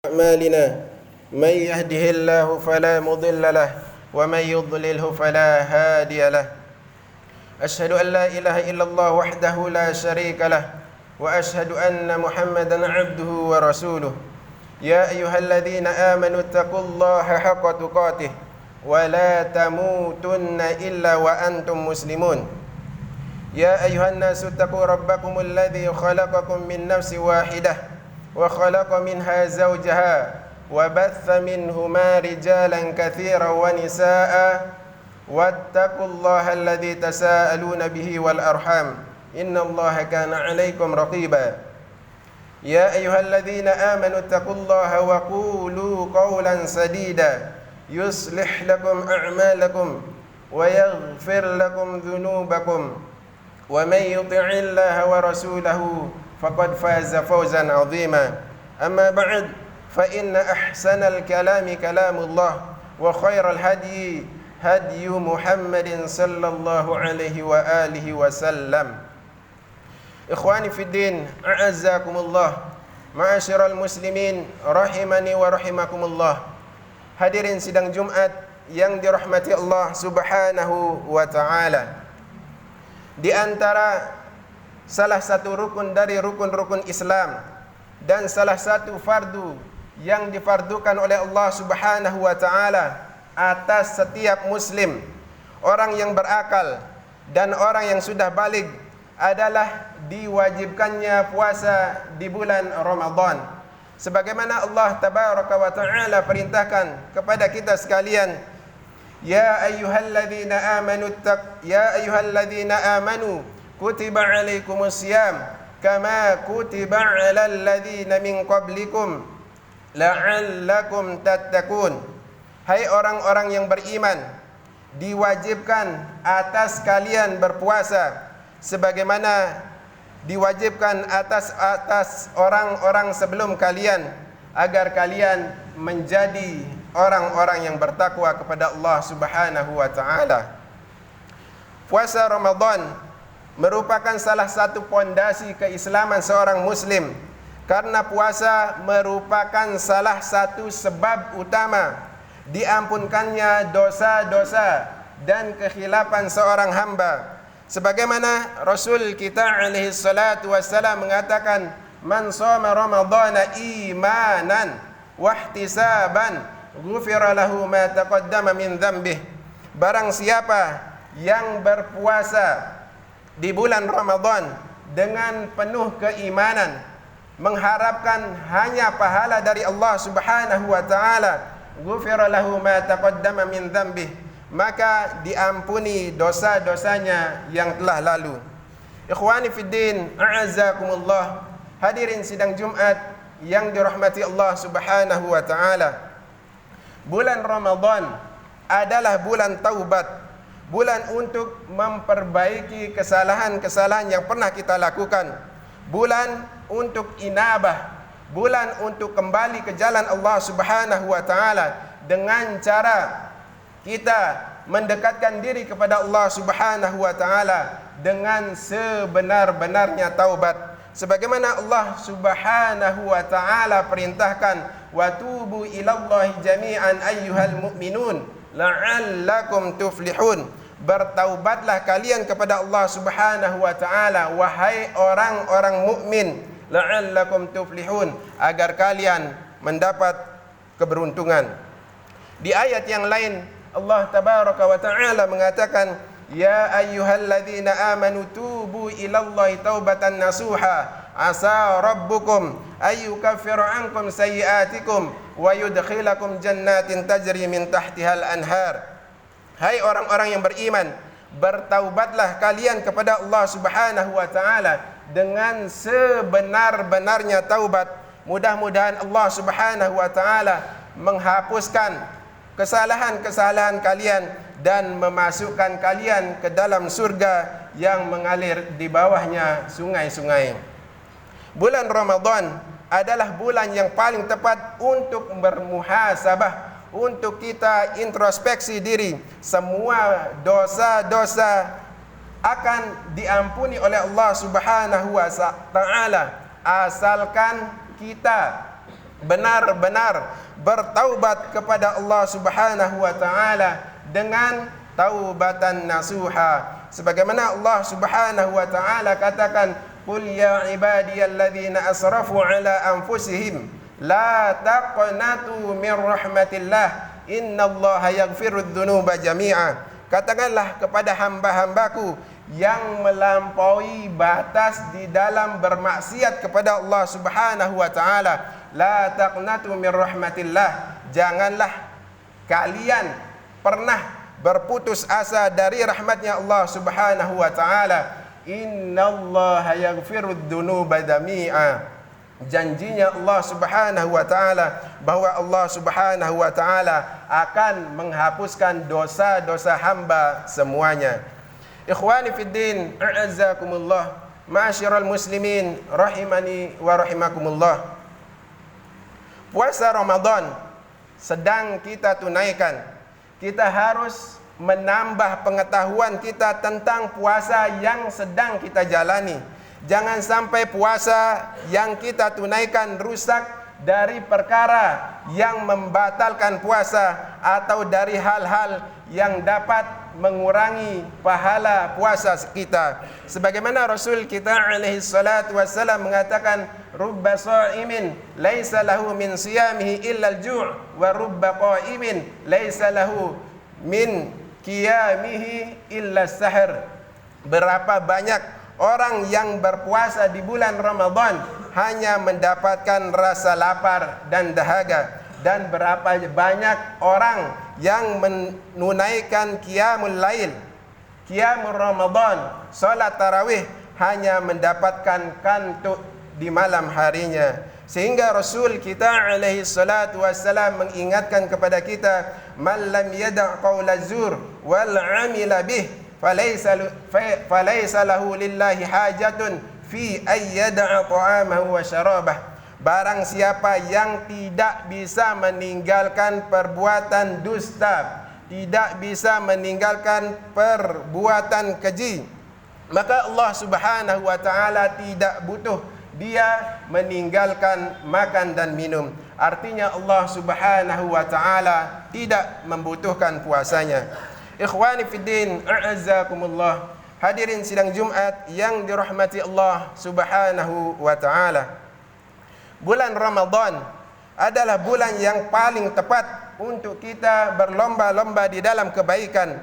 أعمالنا من يهده الله فلا مضل له ومن يضلله فلا هادي له أشهد أن لا إله إلا الله وحده لا شريك له وأشهد أن محمدا عبده ورسوله يا أيها الذين آمنوا اتقوا الله حق تقاته ولا تموتن إلا وأنتم مسلمون يا أيها الناس اتقوا ربكم الذي خلقكم من نفس واحدة وخلق منها زوجها وبث منهما رجالا كثيرا ونساء واتقوا الله الذي تساءلون به والأرحام إن الله كان عليكم رقيبا يا أيها الذين آمنوا اتقوا الله وقولوا قولا سديدا يصلح لكم أعمالكم ويغفر لكم ذنوبكم ومن يطع الله ورسوله فقد فاز فوزا عظيما أما بعد فإن أحسن الكلام كلام الله وخير الهدي هدي محمد صلى الله عليه وآله وسلم إخواني في الدين أعزكم الله معاشر المسlimin rahimani wa rahimakumullah. Hadirin sidang Jumat yang dirahmati Allah Subhanahu wa taala. Di antara salah satu rukun dari rukun-rukun Islam dan salah satu fardu yang difardukan oleh Allah Subhanahu wa taala atas setiap muslim, orang yang berakal dan orang yang sudah baligh adalah diwajibkannya puasa di bulan Ramadan. Sebagaimana Allah Tabaraka wa taala perintahkan kepada kita sekalian, ya ayyuhalladzina amanu kutiba alaikumus siyam kama kutiba alal ladzina min qablikum la'allakum tattaqun. Hai orang-orang yang beriman, diwajibkan atas kalian berpuasa sebagaimana diwajibkan atas orang-orang sebelum kalian, agar kalian menjadi orang-orang yang bertakwa kepada Allah Subhanahu wa taala. Puasa Ramadan merupakan salah satu pondasi keislaman seorang muslim, karena puasa merupakan salah satu sebab utama diampunkannya dosa-dosa dan kekhilapan seorang hamba. Sebagaimana Rasul kita alaihi salatu wassalam mengatakan, man shoma ramadhana imanan wahtisaban ghufira lahu ma taqaddama min dzambih. Barang siapa yang berpuasa di bulan Ramadan dengan penuh keimanan, mengharapkan hanya pahala dari Allah Subhanahu wa taala, ghufira lahu ma taqaddama min dzambih, maka diampuni dosa-dosanya yang telah lalu. Ikhwani fid din, a'azzakumullah. Hadirin sidang Jumat yang dirahmati Allah Subhanahu wa taala. Bulan Ramadan adalah bulan taubat, bulan untuk memperbaiki kesalahan-kesalahan yang pernah kita lakukan, bulan untuk inabah, bulan untuk kembali ke jalan Allah Subhanahu wa taala dengan cara kita mendekatkan diri kepada Allah Subhanahu wa taala dengan sebenar-benarnya taubat. Sebagaimana Allah Subhanahu wa taala perintahkan, wa tubu ilallahi jami'an ayyuhal mu'minun la'allakum tuflihun. Bertaubatlah kalian kepada Allah Subhanahu wa taala, wahai orang-orang mukmin, la'allakum tuflihun, agar kalian mendapat keberuntungan. Di ayat yang lain Allah Tabaraka wa taala mengatakan, ya ayyuhalladzina amanu tubu ilallahi taubatan nasuha asa rabbukum ayyukaffira ankum sayyi'atikum wa yudkhilakum jannatin tajri min tahtihal anhar. Hai orang-orang yang beriman, bertaubatlah kalian kepada Allah Subhanahu wa taala dengan sebenar-benarnya taubat. Mudah-mudahan Allah Subhanahu wa taala menghapuskan kesalahan-kesalahan kalian dan memasukkan kalian ke dalam surga yang mengalir di bawahnya sungai-sungai. Bulan Ramadan adalah bulan yang paling tepat untuk bermuhasabah, untuk kita introspeksi diri. Semua dosa-dosa akan diampuni oleh Allah Subhanahu wa taala asalkan kita benar-benar bertaubat kepada Allah Subhanahu wa taala dengan taubatan nasuha. Sebagaimana Allah Subhanahu wa taala katakan, "Qul ya ibadiyalladzina asrafu ala anfusihim la taqnatu min rahmatillah innallaha yaghfirudz dzunuba jami'a." Katakanlah kepada hamba-hambaku yang melampaui batas di dalam bermaksiat kepada Allah Subhanahu wa taala, la taqnatu min rahmatillah, janganlah kalian pernah berputus asa dari rahmatnya Allah Subhanahu wa taala. Innallaha yaghfirudz dzunuba jami'a. Janjinya Allah Subhanahu wa taala bahwa Allah Subhanahu wa taala akan menghapuskan dosa-dosa hamba semuanya. Ikhwani fid din, a'azzakumullah, ma'asyiral muslimin rahimani wa rahimakumullah. Puasa Ramadan sedang kita tunaikan. Kita harus menambah pengetahuan kita tentang puasa yang sedang kita jalani. Jangan sampai puasa yang kita tunaikan rusak dari perkara yang membatalkan puasa atau dari hal-hal yang dapat mengurangi pahala puasa kita. Sebagaimana Rasul kita alaihi salatu wassalam mengatakan, "Rubba sha'imin laisa lahu min siyamihi illa al-ju' wa rubba qa'imin laisa lahu min qiyamihi illa as-sahr." Berapa banyak orang yang berpuasa di bulan Ramadan hanya mendapatkan rasa lapar dan dahaga, dan berapa banyak orang yang menunaikan qiyamul lail, qiyamul Ramadan, salat tarawih, hanya mendapatkan kantuk di malam harinya. Sehingga Rasul kita alaihi salatu wassalam mengingatkan kepada kita, "Man lam yada' qaula zur wal 'amila bih falaysa lahu lillahi hajatun fi ayyada'a ta'amahu wa syarabah." Barang siapa yang tidak bisa meninggalkan perbuatan dusta, tidak bisa meninggalkan perbuatan keji, maka Allah Subhanahu wa taala tidak butuh dia meninggalkan makan dan minum. Artinya Allah Subhanahu wa taala tidak membutuhkan puasanya. Ikhwani fiddin, a'azzakumullah, hadirin sidang Jumat yang dirahmati Allah Subhanahu wa taala. Bulan Ramadan adalah bulan yang paling tepat untuk kita berlomba-lomba di dalam kebaikan.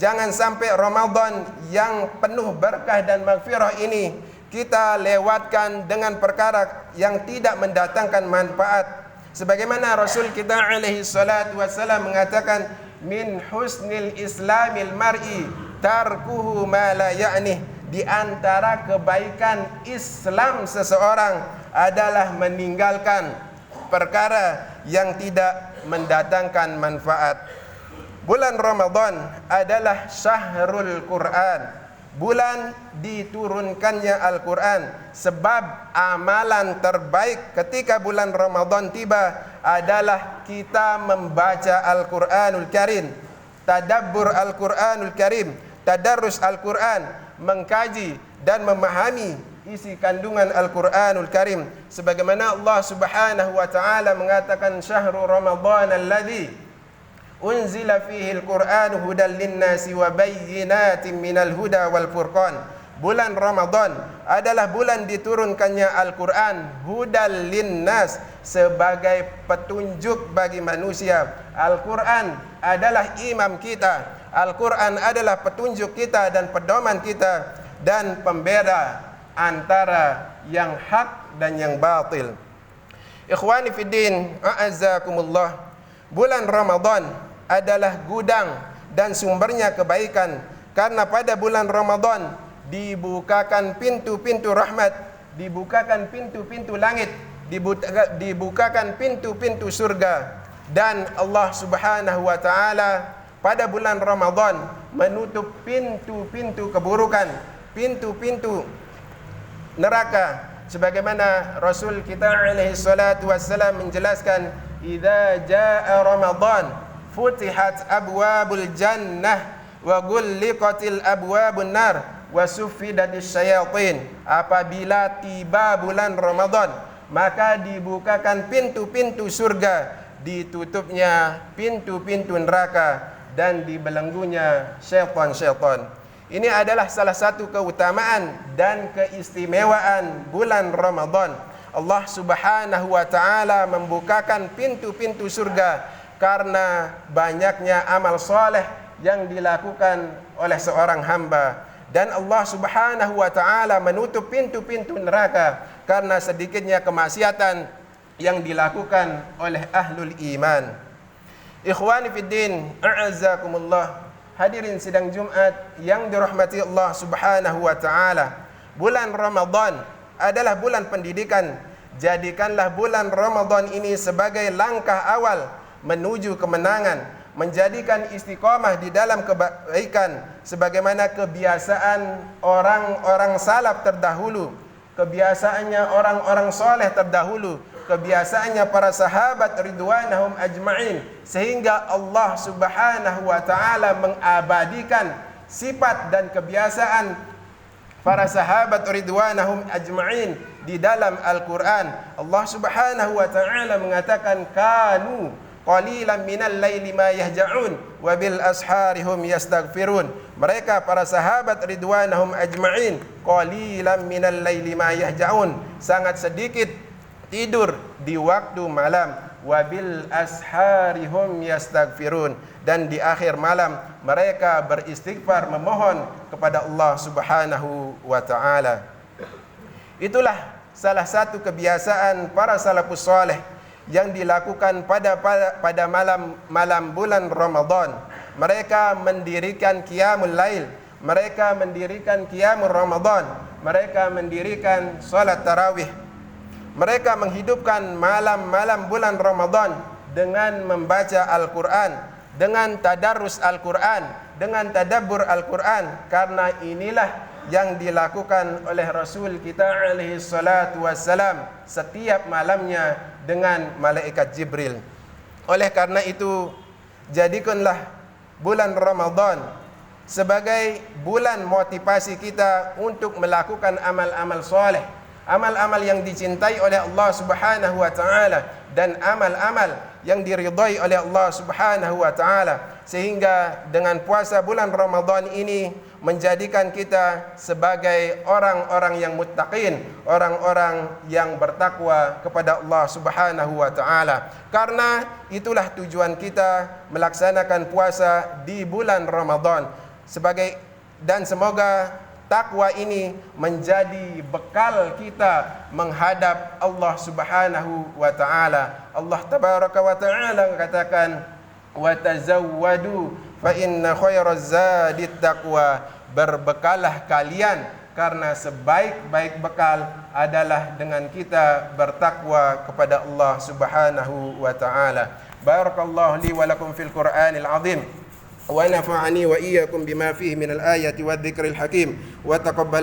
Jangan sampai Ramadan yang penuh berkah dan maghfirah ini kita lewatkan dengan perkara yang tidak mendatangkan manfaat. Sebagaimana Rasul kita alaihi salatu wassalam mengatakan, "Min husnil islamil mar'i tarkuhu ma la ya'nih." Di antara kebaikan Islam seseorang adalah meninggalkan perkara yang tidak mendatangkan manfaat. Bulan Ramadan adalah syahrul Quran, bulan diturunkannya Al-Quran. Sebab amalan terbaik ketika bulan Ramadan tiba adalah kita membaca Al-Quranul Karim, tadabbur Al-Quranul Karim, tadarrus Al-Quran, mengkaji dan memahami isi kandungan Al-Quranul Karim. Sebagaimana Allah Subhanahu wa taala mengatakan, "Syahrul Ramadan alladzi unzila fihi al-Qur'anu hudan lin-nasi wa bayyinatin minal huda wal furqan." Bulan Ramadan adalah bulan diturunkannya Al-Quran, hudan lin-nas, sebagai petunjuk bagi manusia. Al-Quran adalah imam kita. Al-Quran adalah petunjuk kita dan pedoman kita, dan pembeda antara yang hak dan yang batil. Ikhwani fiddin, a'azzakumullah, bulan Ramadan adalah gudang dan sumbernya kebaikan, karena pada bulan Ramadan dibukakan pintu-pintu rahmat, dibukakan pintu-pintu langit, dibukakan pintu-pintu surga, dan Allah Subhanahu wa taala pada bulan Ramadan menutup pintu-pintu keburukan, pintu-pintu neraka. Sebagaimana Rasul kita alaihi salatu wassalam menjelaskan, "Idza jaa Ramadan futihat abwabul jannah wa ghulliqatil abwabun nar wa suffidatis syayatin." Apabila tiba bulan Ramadan, maka dibukakan pintu-pintu surga, ditutupnya pintu-pintu neraka, dan dibelenggunya syaitan-syaitan. Ini adalah salah satu keutamaan dan keistimewaan bulan Ramadan. Allah Subhanahu wa taala membukakan pintu-pintu surga karena banyaknya amal soleh yang dilakukan oleh seorang hamba, dan Allah Subhanahu wa taala menutup pintu-pintu neraka karena sedikitnya kemaksiatan yang dilakukan oleh ahlul iman. Ikhwani fiddin, a'azzakumullah. Hadirin sidang Jumat yang dirahmati Allah Subhanahu wa taala. Bulan Ramadan adalah bulan pendidikan. Jadikanlah bulan Ramadan ini sebagai langkah awal menuju kemenangan, menjadikan istiqamah di dalam kebaikan sebagaimana kebiasaan orang-orang salaf terdahulu, kebiasaannya orang-orang soleh terdahulu, kebiasaannya para sahabat ridwanahum ajma'in, sehingga Allah Subhanahu wa taala mengabadikan sifat dan kebiasaan para sahabat ridwanahum ajma'in di dalam Al-Quran. Allah Subhanahu wa taala mengatakan, kanu qalilan minal laili ma yahja'un wa bil ashari hum yastaghfirun. Mereka para sahabat ridwanahum ajma'in qalilan minal laili ma yahja'un, sangat sedikit tidur di waktu malam, wabil ashari hum yastaghfirun, dan di akhir malam mereka beristighfar, memohon kepada Allah Subhanahu wa taala. Itulah salah satu kebiasaan para salafus saleh yang dilakukan pada malam bulan Ramadan. Mereka mendirikan qiyamul lail, mereka mendirikan qiyamul Ramadan, mereka mendirikan salat tarawih. Mereka menghidupkan malam-malam bulan Ramadan dengan membaca Al-Quran, dengan tadarus Al-Quran, dengan tadabbur Al-Quran, karena inilah yang dilakukan oleh Rasul kita alaihi salatu wassalam setiap malamnya dengan malaikat Jibril. Oleh karena itu, jadikanlah bulan Ramadan sebagai bulan motivasi kita untuk melakukan amal-amal soleh, amal-amal yang dicintai oleh Allah Subhanahu wa taala, dan amal-amal yang diridhai oleh Allah Subhanahu wa taala, sehingga dengan puasa bulan Ramadan ini menjadikan kita sebagai orang-orang yang muttaqin, orang-orang yang bertakwa kepada Allah Subhanahu wa taala. Karena itulah tujuan kita melaksanakan puasa di bulan Ramadan, dan semoga takwa ini menjadi bekal kita menghadap Allah Subhanahu wa taala. Allah tabaraka wa taala katakan, wa tazawwadu fa inna khairaz zadit taqwa. Berbekalah kalian, karena sebaik-baik bekal adalah dengan kita bertakwa kepada Allah Subhanahu wa taala. Barakallahu li wa lakum fil Qur'anil azim. ونفعني وإياكم بما فيه من الآية والذكر الحكيم وتقبل